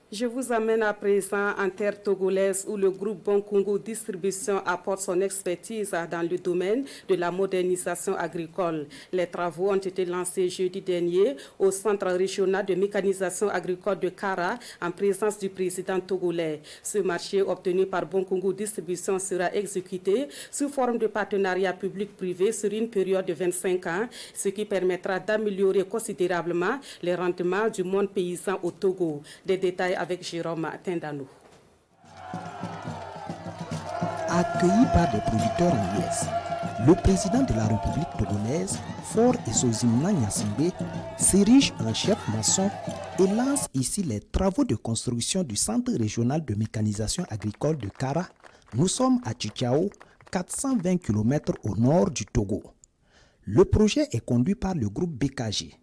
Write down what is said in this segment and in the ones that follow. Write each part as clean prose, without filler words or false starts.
Je vous amène à présent en terre togolaise où le groupe Bon Congo Distribution apporte son expertise dans le domaine de la modernisation agricole. Les travaux ont été lancés jeudi dernier au Centre régional de mécanisation agricole de Kara en présence du président togolais. Ce marché obtenu par Bon Congo Distribution sera exécuté sous forme de partenariat public-privé sur une période de 25 ans, ce qui permettra d'améliorer considérablement les rendements du monde paysan au Togo. Des détails avec Jérôme Tindano. Accueilli par des producteurs en liesse, le président de la République togolaise, Faure Essozimna Gnassingbé, s'érige en chef maçon et lance ici les travaux de construction du Centre régional de mécanisation agricole de Kara. Nous sommes à Tchikiao, 420 km au nord du Togo. Le projet est conduit par le groupe BKG,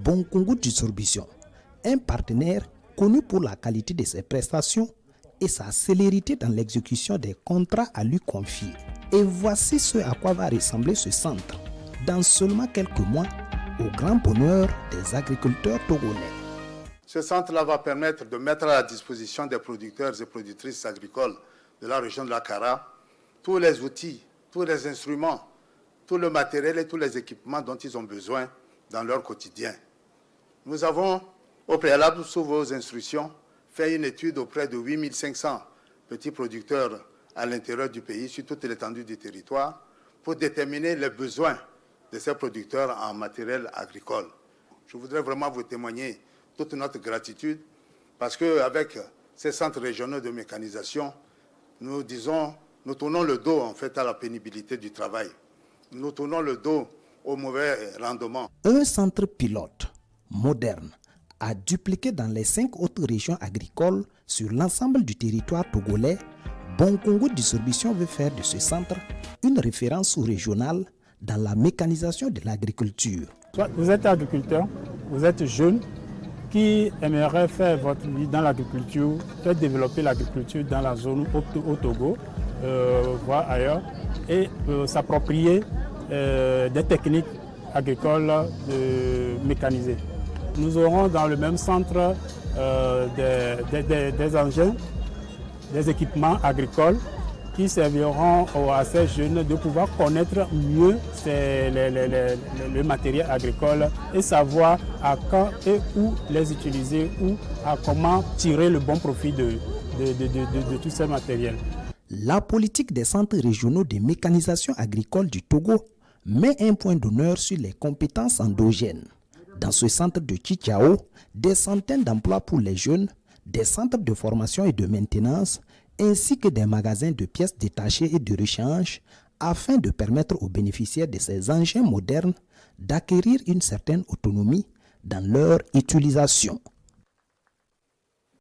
Bon Congo Distribution, un partenaire connu pour la qualité de ses prestations et sa célérité dans l'exécution des contrats à lui confier. Et voici ce à quoi va ressembler ce centre dans seulement quelques mois, au grand bonheur des agriculteurs togolais. Ce centre-là va permettre de mettre à la disposition des producteurs et productrices agricoles de la région de la Kara tous les outils, tous les instruments, tout le matériel et tous les équipements dont ils ont besoin dans leur quotidien. Nous avons, au préalable, sous vos instructions, fait une étude auprès de 8500 petits producteurs à l'intérieur du pays, sur toute l'étendue du territoire, pour déterminer les besoins de ces producteurs en matériel agricole. Je voudrais vraiment vous témoigner toute notre gratitude, parce qu'avec ces centres régionaux de mécanisation, nous tournons le dos en fait à la pénibilité du travail. Nous tournons le dos au mauvais rendement. Un centre pilote, moderne, a dupliqué dans les 5 autres régions agricoles sur l'ensemble du territoire togolais. Bon Congo Distribution veut faire de ce centre une référence sous-régionale dans la mécanisation de l'agriculture. Vous êtes agriculteur, vous êtes jeune, qui aimerait faire votre vie dans l'agriculture, faire développer l'agriculture dans la zone au Togo, voire ailleurs, et s'approprier des techniques agricoles mécanisées. Nous aurons dans le même centre des engins, des équipements agricoles qui serviront à ces jeunes de pouvoir connaître mieux le matériel agricole et savoir à quand et où les utiliser ou à comment tirer le bon profit de tous ces matériels. La politique des centres régionaux de mécanisation agricole du Togo met un point d'honneur sur les compétences endogènes. Dans ce centre de Tchikiao, des centaines d'emplois pour les jeunes, des centres de formation et de maintenance, ainsi que des magasins de pièces détachées et de rechange, afin de permettre aux bénéficiaires de ces engins modernes d'acquérir une certaine autonomie dans leur utilisation.